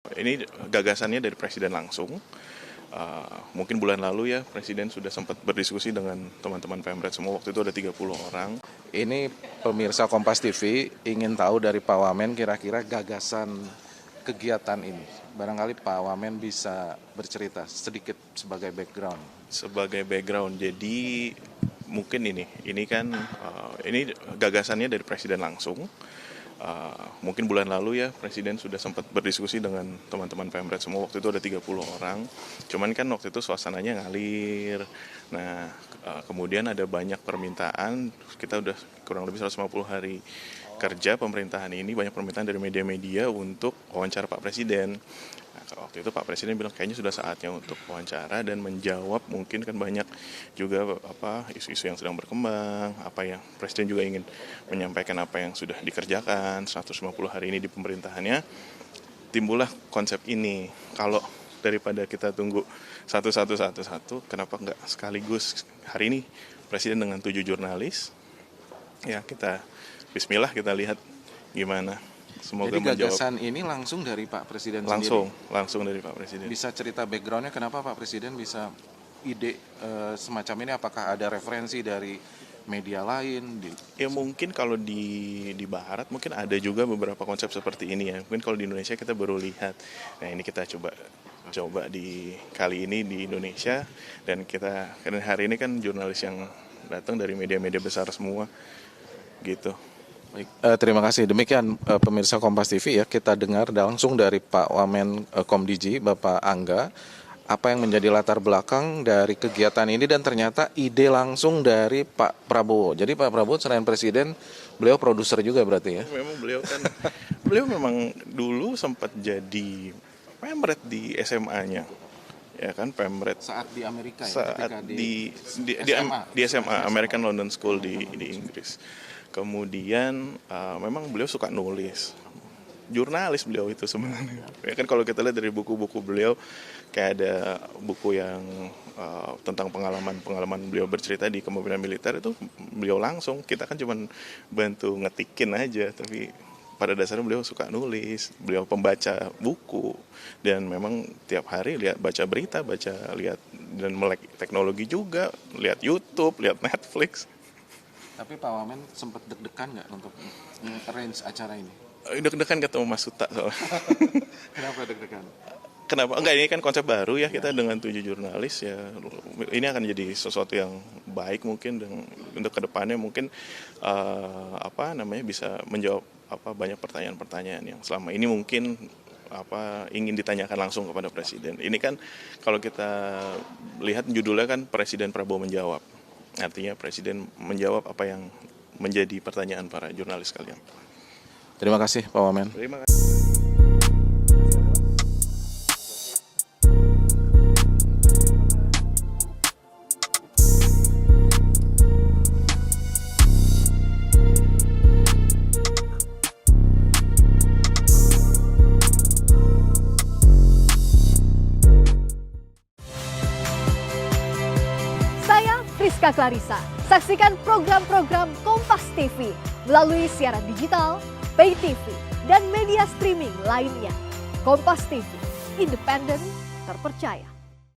Ini gagasannya dari Presiden langsung. Mungkin bulan lalu ya Presiden sudah sempat berdiskusi dengan teman-teman Pemret semua, waktu itu ada 30 orang. Ini pemirsa Kompas TV ingin tahu dari Pak Wamen kira-kira gagasan kegiatan ini. Barangkali Pak Wamen bisa bercerita sedikit sebagai background. Sebagai background, jadi mungkin ini kan ini gagasannya dari Presiden langsung. Mungkin bulan lalu ya Presiden sudah sempat berdiskusi dengan teman-teman Pemret semua, waktu itu ada 30 orang. Cuman kan waktu itu suasananya ngalir. Nah, kemudian ada banyak permintaan, kita udah kurang lebih 150 hari kerja pemerintahan ini, banyak permintaan dari media-media untuk wawancara Pak Presiden. Nah, waktu itu Pak Presiden bilang kayaknya sudah saatnya untuk wawancara dan menjawab, mungkin kan banyak juga isu-isu yang sedang berkembang, apa yang Presiden juga ingin menyampaikan apa yang sudah dikerjakan 150 hari ini di pemerintahannya. Timbullah konsep ini. Kalau daripada kita tunggu satu, kenapa nggak sekaligus hari ini Presiden dengan 7 jurnalis? Ya, kita bismillah, kita lihat gimana. Semoga jadi menjawab. Gagasan ini langsung dari Pak Presiden Langsung dari sendiri? Pak Presiden. Bisa cerita backgroundnya kenapa Pak Presiden bisa ide semacam ini? Apakah ada referensi dari media lain? Ya mungkin kalau di Barat mungkin ada juga beberapa konsep seperti ini ya. Mungkin kalau di Indonesia kita baru lihat. Nah, ini kita coba di kali ini di Indonesia, dan hari ini kan jurnalis yang datang dari media-media besar semua gitu. Baik, terima kasih. Demikian pemirsa Kompas TV ya, kita dengar langsung dari Pak Wamen Komdiji, Bapak Angga, apa yang menjadi latar belakang dari kegiatan ini, dan ternyata ide langsung dari Pak Prabowo. Jadi Pak Prabowo selain Presiden, beliau produser juga berarti ya? Memang beliau memang dulu sempat jadi Pemret di SMA-nya. Ya kan, Pemret saat di Amerika ya, saat di SMA American London School di Inggris. Kemudian memang beliau suka nulis, jurnalis beliau itu sebenarnya. Ya kan, kalau kita lihat dari buku-buku beliau, kayak ada buku yang tentang pengalaman beliau bercerita di kepemimpinan militer, itu beliau langsung, kita kan cuma bantu ngetikin aja, tapi pada dasarnya beliau suka nulis, beliau pembaca buku, dan memang tiap hari baca berita, lihat dan melek teknologi juga, lihat YouTube, lihat Netflix. Tapi Pak Wamen sempat deg-degan nggak untuk arrange acara ini? Deg-degan ketemu Mas Suta soalnya. Kenapa deg-degan? Kenapa? Enggak, ini kan konsep baru ya, kita dengan 7 jurnalis ya. Ini akan jadi sesuatu yang baik mungkin, dan untuk kedepannya mungkin bisa menjawab banyak pertanyaan-pertanyaan yang selama ini mungkin ingin ditanyakan langsung kepada Presiden. Ini kan kalau kita lihat judulnya kan Presiden Prabowo menjawab. Artinya Presiden menjawab apa yang menjadi pertanyaan para jurnalis kalian. Terima kasih Pak Wamen. Terima kasih. Rizka Clarissa. Saksikan program-program Kompas TV melalui siaran digital, pay TV, dan media streaming lainnya. Kompas TV, independen, terpercaya.